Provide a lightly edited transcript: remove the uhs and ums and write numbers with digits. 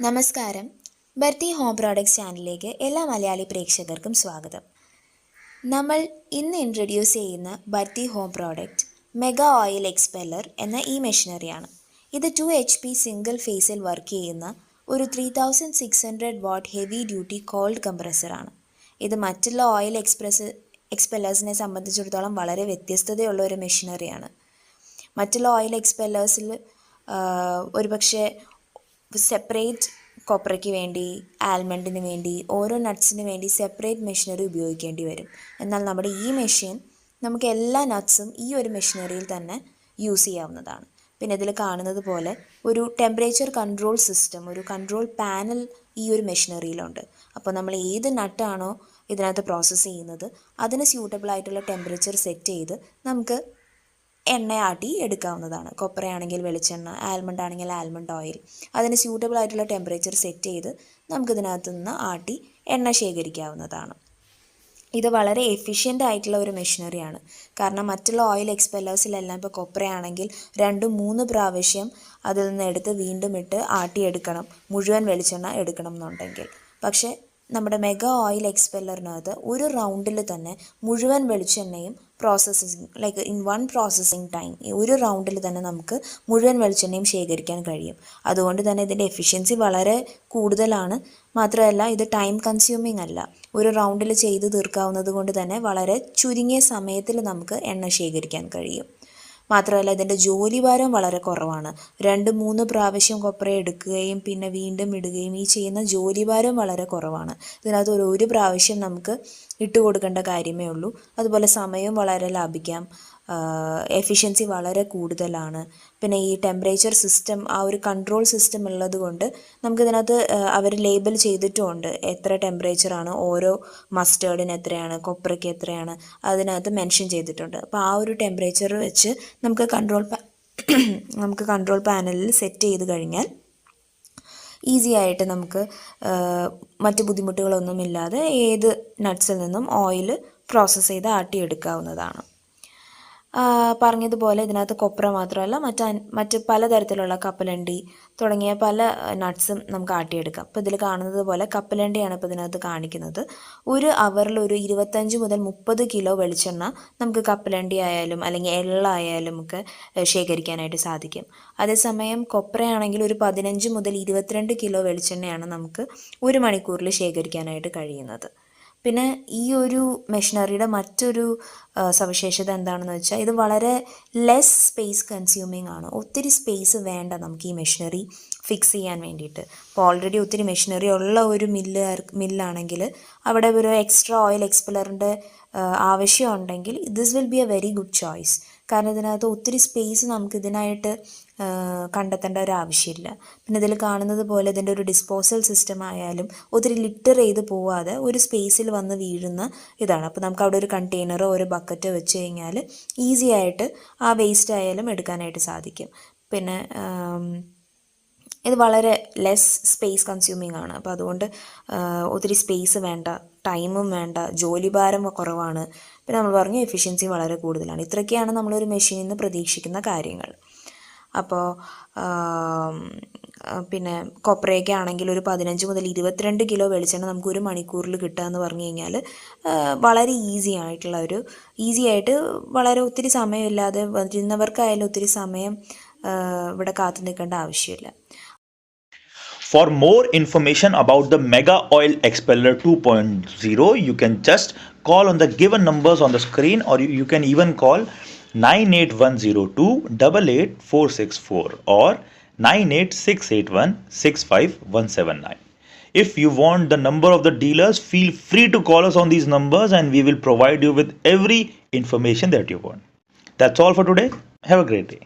നമസ്കാരം. ബർത്തി home products ചാനലിലേക്ക് എല്ലാ മലയാളി പ്രേക്ഷകർക്കും സ്വാഗതം. നമ്മൾ ഇന്ന് ഇൻട്രൊഡ്യൂസ് ചെയ്യുന്ന ബർത്തി home product mega oil expeller എന്ന ഈ മെഷീനറിയാണ്. ഇത് 2 HP സിംഗിൾ ഫേസിൽ വർക്ക് ചെയ്യുന്ന ഒരു 3600 വാട്ട് ഹെവി ഡ്യൂട്ടി കോൾഡ് കംപ്രസറാണ്. ഇത് മറ്റുള്ള ഓയിൽ എക്സ്പെല്ലേഴ്സിനെ സംബന്ധിച്ചിടത്തോളം വളരെ വ്യത്യസ്തതയുള്ള ഒരു മെഷീനറിയാണ്. മറ്റുള്ള ഓയിൽ എക്സ്പെല്ലേഴ്സിൽ ഒരുപക്ഷെ സെപ്പറേറ്റ് കൊപ്രയ്ക്ക് വേണ്ടി, ആൽമണ്ടിന് വേണ്ടി, ഓരോ നട്ട്സിന് വേണ്ടി സെപ്പറേറ്റ് മെഷീനറി ഉപയോഗിക്കേണ്ടി വരും. എന്നാൽ നമ്മുടെ ഈ മെഷീൻ നമുക്ക് എല്ലാ നട്ട്സും ഈ ഒരു മെഷീനറിയിൽ തന്നെ യൂസ് ചെയ്യാവുന്നതാണ്. പിന്നെ ഇതിൽ കാണുന്നത് പോലെ ഒരു ടെമ്പറേച്ചർ കൺട്രോൾ സിസ്റ്റം, ഒരു കൺട്രോൾ പാനൽ ഈ ഒരു മെഷീനറിയിലുണ്ട്. അപ്പോൾ നമ്മൾ ഏത് നട്ടാണോ ഇതിനകത്ത് പ്രോസസ്സ് ചെയ്യുന്നത് അതിന് സ്യൂട്ടബിൾ ആയിട്ടുള്ള ടെമ്പറേച്ചർ സെറ്റ് ചെയ്ത് നമുക്ക് എണ്ണയാട്ടി എടുക്കാവുന്നതാണ്. കൊപ്രയാണെങ്കിൽ വെളിച്ചെണ്ണ, ആൽമണ്ട് ആണെങ്കിൽ ആൽമണ്ട് ഓയിൽ, അതിന് സ്യൂട്ടബിൾ ആയിട്ടുള്ള ടെമ്പറേച്ചർ സെറ്റ് ചെയ്ത് നമുക്കിതിനകത്ത് നിന്ന് ആട്ടി എണ്ണ ശേഖരിക്കാവുന്നതാണ്. ഇത് വളരെ എഫിഷ്യൻ്റ് ആയിട്ടുള്ള ഒരു മെഷീനറിയാണ്. കാരണം മറ്റുള്ള ഓയിൽ എക്സ്പെല്ലേഴ്സിലെല്ലാം ഇപ്പോൾ കൊപ്രയാണെങ്കിൽ 2-3 പ്രാവശ്യം അതിൽ നിന്ന് എടുത്ത് വീണ്ടും ഇട്ട് ആട്ടിയെടുക്കണം, മുഴുവൻ വെളിച്ചെണ്ണ എടുക്കണം എന്നുണ്ടെങ്കിൽ. പക്ഷേ നമ്മുടെ മെഗാ ഓയിൽ എക്സ്പെല്ലറിനകത്ത് ഒരു റൗണ്ടിൽ തന്നെ മുഴുവൻ വെളിച്ചെണ്ണയും ലൈക്ക് ഇൻ 1 പ്രോസസ്സിങ് ടൈം, ഒരു റൗണ്ടിൽ തന്നെ നമുക്ക് മുഴുവൻ വെളിച്ചെണ്ണയും ശേഖരിക്കാൻ കഴിയും. അതുകൊണ്ട് തന്നെ ഇതിൻ്റെ എഫിഷ്യൻസി വളരെ കൂടുതലാണ്. മാത്രമല്ല ഇത് ടൈം കൺസ്യൂമിങ് അല്ല. ഒരു റൗണ്ടിൽ ചെയ്ത് തീർക്കാവുന്നത് കൊണ്ട് തന്നെ വളരെ ചുരുങ്ങിയ സമയത്തിൽ നമുക്ക് എണ്ണ ശേഖരിക്കാൻ കഴിയും. മാത്രമല്ല ഇതിൻ്റെ ജോലിഭാരം വളരെ കുറവാണ്. 2-3 പ്രാവശ്യം കൊപ്ര എടുക്കുകയും പിന്നെ വീണ്ടും ഇടുകയും ഈ ചെയ്യുന്ന ജോലിഭാരം വളരെ കുറവാണ്. ഇതിനകത്ത് ഒരു പ്രാവശ്യം നമുക്ക് ഇട്ട് കൊടുക്കേണ്ട കാര്യമേ ഉള്ളൂ. അതുപോലെ സമയവും വളരെ ലാഭിക്കാം. എഫിഷ്യൻസി വളരെ കൂടുതലാണ്. പിന്നെ ഈ ടെമ്പറേച്ചർ സിസ്റ്റം, ആ ഒരു കൺട്രോൾ സിസ്റ്റം ഉള്ളത് കൊണ്ട് നമുക്കിതിനകത്ത് അവർ ലേബൽ ചെയ്തിട്ടുമുണ്ട് എത്ര ടെമ്പറേച്ചറാണ്, ഓരോ മസ്റ്റേർഡിന് എത്രയാണ്, കൊപ്രയ്ക്ക് എത്രയാണ്, അതിനകത്ത് മെൻഷൻ ചെയ്തിട്ടുണ്ട്. അപ്പോൾ ആ ഒരു ടെമ്പറേച്ചർ വെച്ച് നമുക്ക് കൺട്രോൾ പാനലിൽ സെറ്റ് ചെയ്ത് കഴിഞ്ഞാൽ ഈസി ആയിട്ട് നമുക്ക് മറ്റ് ബുദ്ധിമുട്ടുകളൊന്നുമില്ലാതെ ഏത് നട്ട്സിൽ നിന്നും ഓയിൽ പ്രോസസ്സ് ചെയ്ത് ആട്ടിയെടുക്കാവുന്നതാണ്. പറഞ്ഞതുപോലെ ഇതിനകത്ത് കൊപ്ര മാത്രമല്ല മറ്റ് പലതരത്തിലുള്ള കപ്പലണ്ടി തുടങ്ങിയ പല നട്ട്സും നമുക്ക് ആട്ടിയെടുക്കാം. ഇപ്പോൾ ഇതിൽ കാണുന്നത് പോലെ കപ്പലണ്ടിയാണ് ഇപ്പോൾ ഇതിനകത്ത് കാണിക്കുന്നത്. ഒരു അവറിൽ ഒരു 25 മുതൽ 30 കിലോ വെളിച്ചെണ്ണ നമുക്ക് കപ്പലണ്ടി ആയാലും അല്ലെങ്കിൽ എള്ളായാലും ഒക്കെ ശേഖരിക്കാനായിട്ട് സാധിക്കും. അതേസമയം കൊപ്രയാണെങ്കിൽ ഒരു 15 മുതൽ 22 കിലോ വെളിച്ചെണ്ണയാണ് നമുക്ക് 1 മണിക്കൂറിൽ ശേഖരിക്കാനായിട്ട് കഴിയുന്നത്. പിന്നെ ഈ ഒരു മെഷീനറിയുടെ മറ്റൊരു സവിശേഷത എന്താണെന്ന് വെച്ചാൽ ഇത് വളരെ ലെസ് സ്പേസ് കൺസ്യൂമിങ് ആണ്. ഒത്തിരി സ്പേസ് വേണ്ട നമുക്ക് ഈ മെഷീനറി ഫിക്സ് ചെയ്യാൻ വേണ്ടിയിട്ട്. ഇപ്പോൾ ഓൾറെഡി ഒത്തിരി മെഷീനറി ഉള്ള ഒരു മില്ലാണെങ്കിൽ അവിടെ ഒരു എക്സ്ട്രാ ഓയിൽ എക്സ്പെല്ലറിൻ്റെ ആവശ്യമുണ്ടെങ്കിൽ this will be A very good choice. കാരണം ഇതിനകത്ത് ഒത്തിരി സ്പേസ് നമുക്ക് ഇതിനായിട്ട് കണ്ടെത്തേണ്ട ഒരു ആവശ്യമില്ല. പിന്നെ ഇതിൽ കാണുന്നത് പോലെ ഇതിൻ്റെ ഒരു ഡിസ്പോസൽ സിസ്റ്റം ആയാലും ഒത്തിരി ലിറ്റർ ചെയ്ത് പോവാതെ ഒരു സ്പേസിൽ വന്ന് വീഴുന്ന ഇതാണ്. അപ്പോൾ നമുക്ക് അവിടെ ഒരു കണ്ടെയ്നറോ ഒരു ബക്കറ്റോ വെച്ച് കഴിഞ്ഞാൽ ഈസി ആയിട്ട് ആ വേസ്റ്റ് ആയാലും എടുക്കാനായിട്ട് സാധിക്കും. പിന്നെ ഇത് വളരെ ലെസ് സ്പേസ് കൺസ്യൂമിങ് ആണ്. അപ്പോൾ അതുകൊണ്ട് ഒത്തിരി സ്പേസ് വേണ്ട, ടൈമും വേണ്ട, ജോലിഭാരം കുറവാണ്. പിന്നെ നമ്മൾ പറഞ്ഞു എഫിഷ്യൻസി വളരെ കൂടുതലാണ്. ഇത്രയൊക്കെയാണ് നമ്മളൊരു മെഷീനിൽ നിന്ന് പ്രതീക്ഷിക്കുന്ന കാര്യങ്ങൾ. അപ്പോൾ പിന്നെ കൊപ്രയൊക്കെ ആണെങ്കിൽ ഒരു 15 മുതൽ 22 കിലോ വെളിച്ചെണ്ണ നമുക്ക് 1 മണിക്കൂറിൽ കിട്ടുക എന്ന് പറഞ്ഞു കഴിഞ്ഞാൽ വളരെ ഈസി ആയിട്ട് വളരെ ഒത്തിരി സമയമില്ലാതെ വരുന്നവർക്കായാലും ഒത്തിരി സമയം ഇവിടെ കാത്തു നിൽക്കേണ്ട ആവശ്യമില്ല. For more information about the Mega Oil Expeller 2.0, you can just call on the given numbers on the screen, or you can even call 98102 88464 or 98681 65179. If you want the number of the dealers, feel free to call us on these numbers and we will provide you with every information that you want. That's all for today. Have a great day.